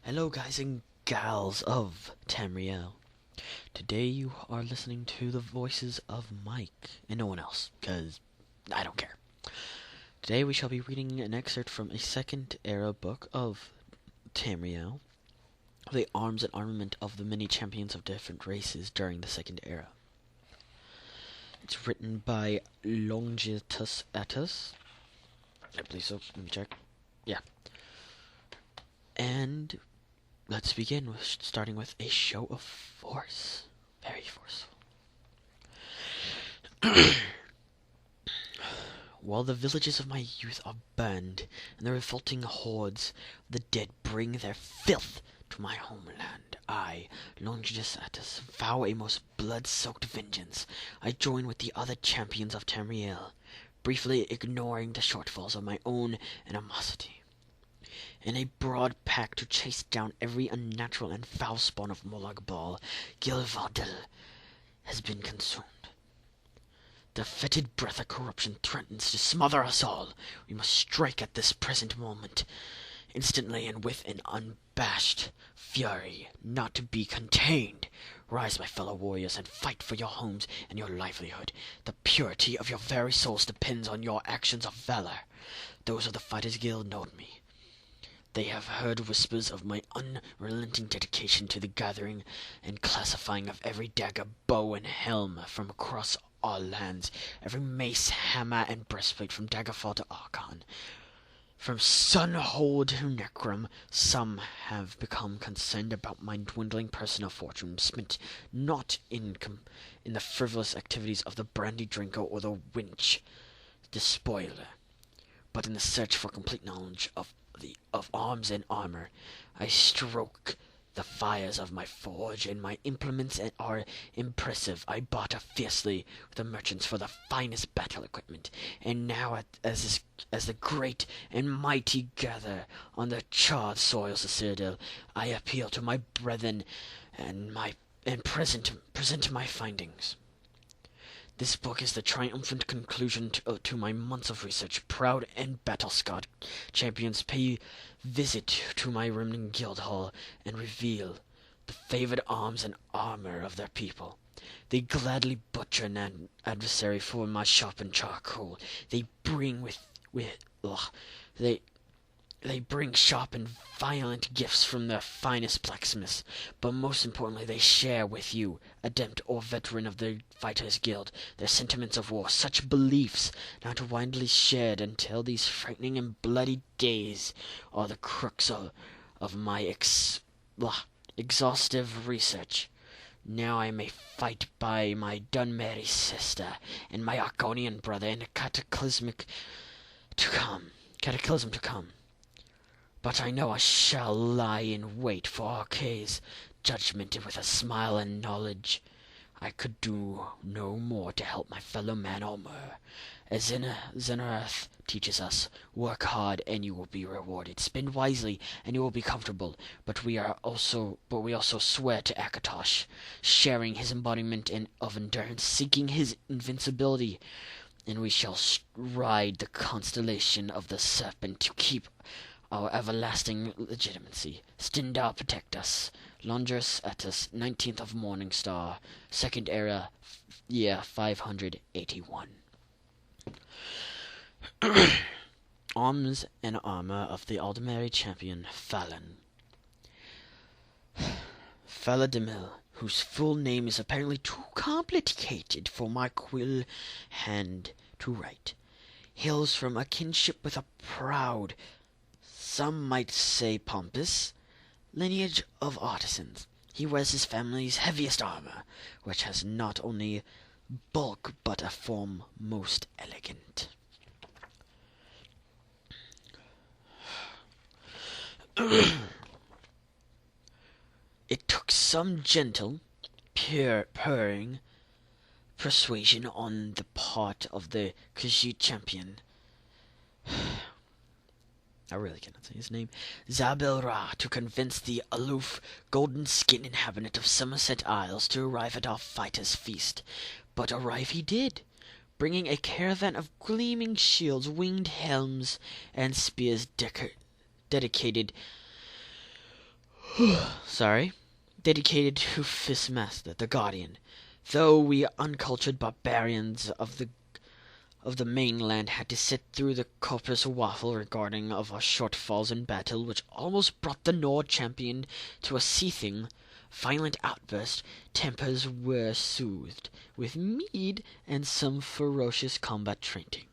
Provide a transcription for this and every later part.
Hello guys and gals of Tamriel. Today you are listening to the voices of Mike and no one else, because I don't care. Today we shall be reading an excerpt from a second era book of Tamriel, the arms and armament of the many champions of different races during the second era. It's written by Longitus Attus. I believe so. Let me check. Yeah. And let's begin with starting with a show of force. Very forceful. While the villages of my youth are burned, and the revolting hordes of the dead bring their filth to my homeland, I, Longitus Attus, vow a most blood-soaked vengeance. I join with the other champions of Tamriel, briefly ignoring the shortfalls of my own animosity, in a broad pact to chase down every unnatural and foul spawn of Molag Bal, Gilvadil has been consumed. The fetid breath of corruption threatens to smother us all. We must strike at this present moment, instantly and with an unabashed fury, not to be contained. Rise, my fellow warriors, and fight for your homes and your livelihood. The purity of your very souls depends on your actions of valor. Those of the Fighters Guild know me. They have heard whispers of my unrelenting dedication to the gathering and classifying of every dagger, bow, and helm from across all lands, every mace, hammer, and breastplate from Daggerfall to Archon. From Sunhold to Necrom, some have become concerned about my dwindling personal fortune, spent not in the frivolous activities of the brandy drinker or the winch despoiler, but in the search for complete knowledge of arms and armor. I stroke the fires of my forge, and my implements are impressive. I barter fiercely with the merchants for the finest battle equipment, and now as the great and mighty gather on the charred soils of Cyrodiil, I appeal to my brethren and present my findings. This book is the triumphant conclusion to my months of research. Proud and battle-scarred champions pay visit to my remnant guild hall and reveal the favored arms and armor of their people. They gladly butcher an adversary for my sharpened charcoal. They bring They bring sharp and violent gifts from their finest blacksmiths, but most importantly they share with you, adept or veteran of the Fighters Guild, their sentiments of war, such beliefs not widely shared until these frightening and bloody days are the crux of my exhaustive research. Now I may fight by my Dunmeri sister and my Argonian brother in a cataclysm to come. But I know I shall lie in wait for Arkay's judgment with a smile and knowledge. I could do no more to help my fellow man or more. As Zenarath teaches us, work hard and you will be rewarded. Spend wisely and you will be comfortable. But we also swear to Akatosh, sharing his embodiment of endurance, seeking his invincibility. And we shall ride the constellation of the serpent to keep our everlasting legitimacy. Stindar protect us. Longitus Attus, 19th of Morning Star, Second Era, year 581. Arms and armor of the altmeri champion Fallon. Faladimil, whose full name is apparently too complicated for my quill hand to write, hails from a kinship with a proud, some might say pompous, lineage of artisans. He wears his family's heaviest armor, which has not only bulk but a form most elegant. It took some gentle, purring persuasion on the part of the Khajiit champion, I really cannot say his name, Zabel Ra, to convince the aloof, golden-skinned inhabitant of Somerset Isles to arrive at our fighters' feast. But arrive he did, bringing a caravan of gleaming shields, winged helms, and spears dedicated Sorry. Dedicated to Fistmaster, the Guardian. Though we uncultured barbarians of the mainland had to sit through the copious waffle regarding of our shortfalls in battle, which almost brought the Nord champion to a seething, violent outburst, tempers were soothed with mead and some ferocious combat training.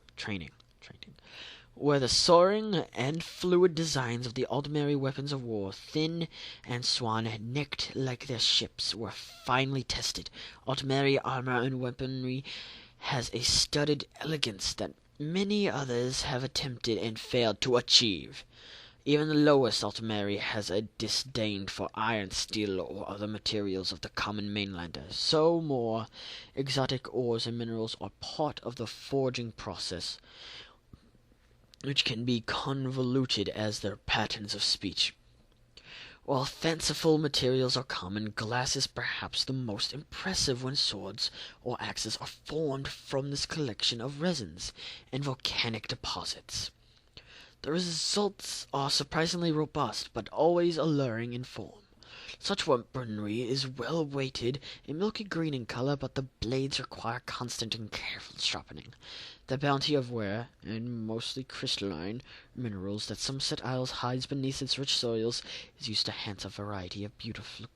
Where the soaring and fluid designs of the altmeri weapons of war, thin and swan-necked like their ships, were finely tested, altmeri armor and weaponry has a studded elegance that many others have attempted and failed to achieve. Even the lowest altmeri has a disdain for iron, steel, or other materials of the common mainlander, so more exotic ores and minerals are part of the forging process, which can be convoluted as their patterns of speech. While fanciful materials are common, glass is perhaps the most impressive when swords or axes are formed from this collection of resins and volcanic deposits. The results are surprisingly robust, but always alluring in form. Such weaponry is well weighted and milky green in color, but the blades require constant and careful sharpening. The bounty of rare, and mostly crystalline, minerals that Somerset Isles hides beneath its rich soils is used to enhance a variety of beautifully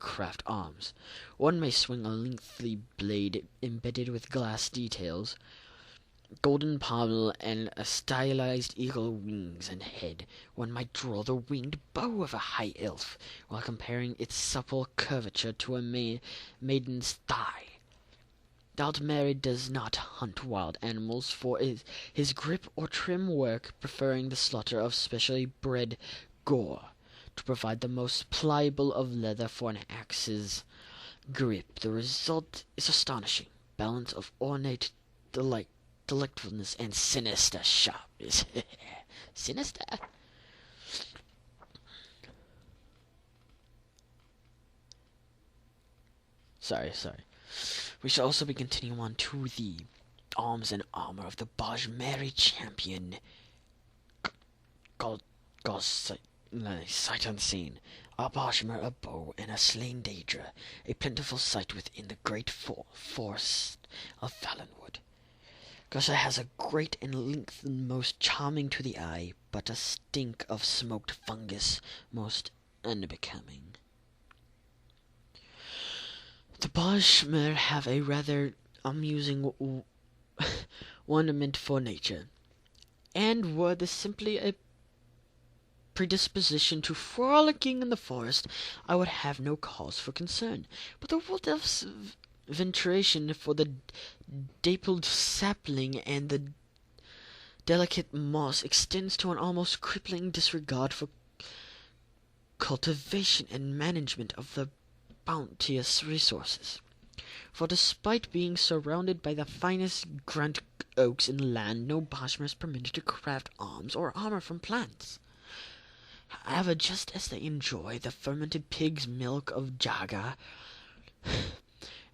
crafted arms. One may swing a lengthy blade embedded with glass details, golden pommel, and a stylized eagle wings and head. One might draw the winged bow of a high elf, while comparing its supple curvature to a maiden's thigh. The altmeri does not hunt wild animals for his grip or trim work, preferring the slaughter of specially bred gore to provide the most pliable of leather for an axe's grip. The result is astonishing balance of ornate delectfulness and sinister sharpness. Sinister? Sorry. We shall also be continuing on to the arms and armor of the Bajmeri champion, sight unseen. A Bajmer, a bow, and a slain Daedra, a plentiful sight within the great forest of Valenwood. Gossa has a great and length most charming to the eye, but a stink of smoked fungus most unbecoming. The Bajmer have a rather amusing wonderment for nature, and were this simply a predisposition to frolicking in the forest, I would have no cause for concern. But the wolf elf's veneration for the dappled sapling and the delicate moss extends to an almost crippling disregard for cultivation and management of the bounteous resources. For despite being surrounded by the finest grunt oaks in the land, no Bajmer is permitted to craft arms or armor from plants. However, just as they enjoy the fermented pig's milk of Jaga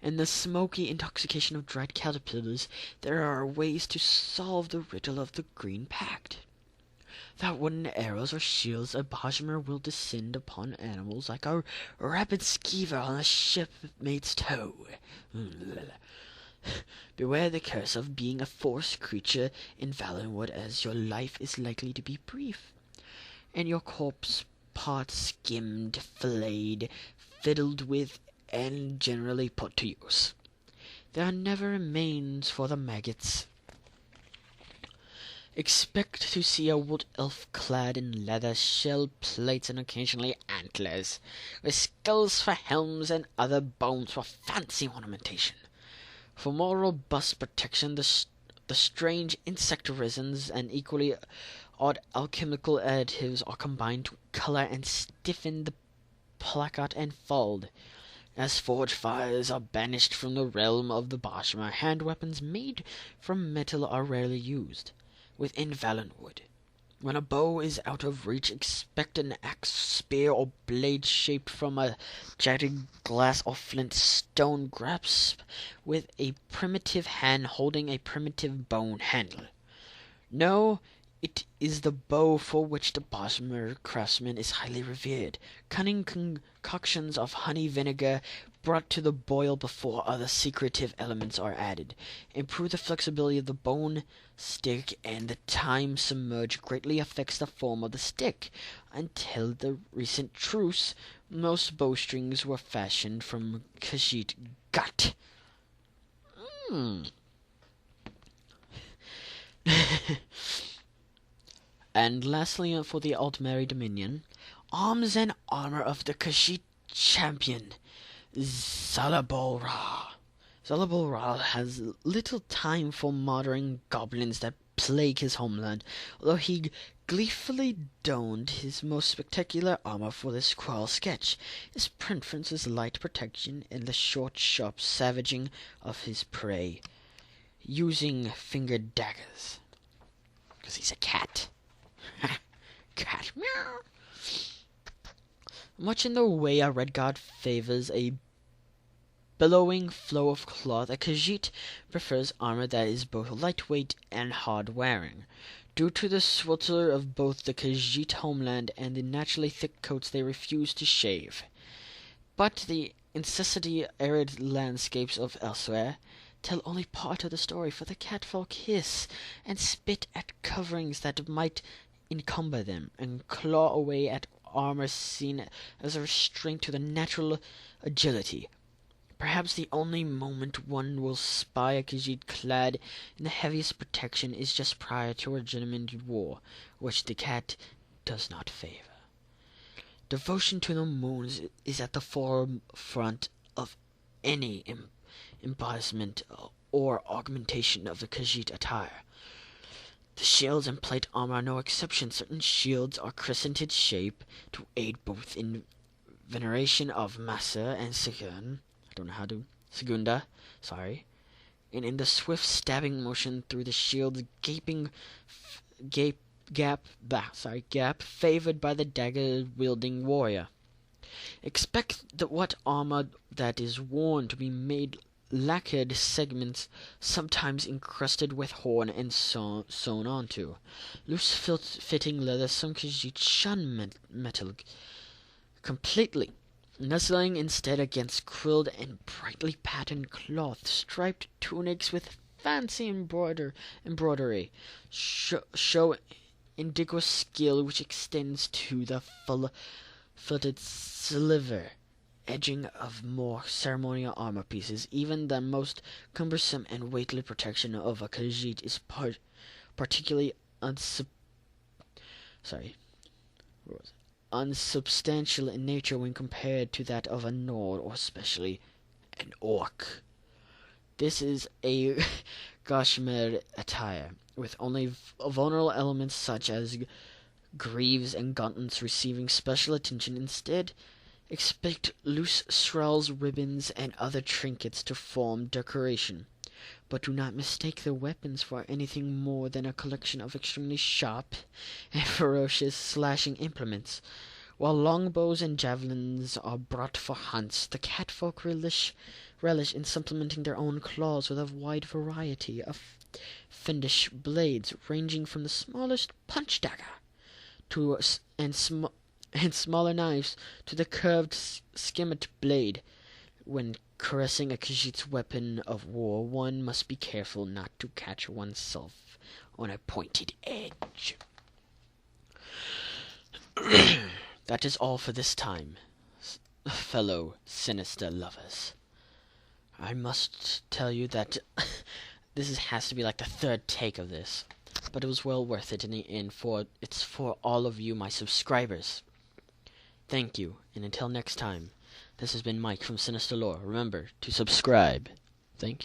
and the smoky intoxication of dried caterpillars, there are ways to solve the riddle of the Green Pact. Without wooden arrows or shields, a Bajmer will descend upon animals like a rapid skeever on a shipmate's toe. Beware the curse of being a forced creature in Valenwood, as your life is likely to be brief, and your corpse parts skimmed, filleted, fiddled with, and generally put to use. There are never remains for the maggots. Expect to see a wood elf clad in leather, shell plates, and occasionally antlers, with skulls for helms and other bones for fancy ornamentation. For more robust protection, the strange insect resins and equally odd alchemical additives are combined to color and stiffen the placard and fold. As forge fires are banished from the realm of the Bajmer, hand weapons made from metal are rarely used. Within Valenwood, when a bow is out of reach, expect an axe, spear, or blade shaped from a jagged glass or flint stone grasp with a primitive hand holding a primitive bone handle. No, It is the bow for which the Bosmer craftsman is highly revered. Cunning concoctions of honey vinegar brought to the boil before other secretive elements are added improve the flexibility of the bone stick, and the time submerged greatly affects the form of the stick. Until the recent truce, most bowstrings were fashioned from Khajiit gut. And lastly, for the altmeri dominion, arms and armor of the Khajiit champion, Zalabul Ra. Zalabul Ra has little time for murdering goblins that plague his homeland, although he gleefully donned his most spectacular armor for this cruel sketch. His preference is light protection and the short, sharp savaging of his prey, using fingered daggers. Because he's a cat. Cat meow. Much in the way a red god favors a billowing flow of cloth, a Khajiit prefers armor that is both lightweight and hard-wearing. Due to the swelter of both the Khajiit homeland and the naturally thick coats, they refuse to shave. But the incessantly arid landscapes of elsewhere tell only part of the story, for the catfolk hiss and spit at coverings that might encumber them, and claw away at armor seen as a restraint to the natural agility. Perhaps the only moment one will spy a Khajiit clad in the heaviest protection is just prior to a legitimate war, which the cat does not favor. Devotion to the moons is at the forefront of any embellishment or augmentation of the Khajiit attire. The shields and plate armor are no exception. Certain shields are crescented shape to aid both in veneration of Massa and Segunda, and in the swift stabbing motion through the shield's gap favored by the dagger-wielding warrior. Expect that what armor that is worn to be made lacquered segments, sometimes encrusted with horn and sewn onto. Loose-fitting leather, some Khajiit shun metal completely, nuzzling instead against crilled and brightly patterned cloth. Striped tunics with fancy embroidery show indigo skill which extends to the full-footed silver edging of more ceremonial armor pieces. Even the most cumbersome and weightless protection of a Khajiit is particularly unsubstantial in nature when compared to that of a Nord, or especially an Orc. This is a Gashmer attire, with only vulnerable elements such as greaves and gauntlets receiving special attention. Instead, expect loose shawls, ribbons, and other trinkets to form decoration. But do not mistake the weapons for anything more than a collection of extremely sharp and ferocious slashing implements. While longbows and javelins are brought for hunts, the catfolk relish in supplementing their own claws with a wide variety of fiendish blades, ranging from the smallest punch dagger and smaller knives to the curved scimitar blade. When caressing a Khajiit's weapon of war, one must be careful not to catch oneself on a pointed edge. That is all for this time, fellow Sinister lovers. I must tell you that this has to be like the third take of this, but it was well worth it in the end, for it's for all of you, my subscribers. Thank you, and until next time, this has been Mike from Sinister Lore. Remember to subscribe. Thank you.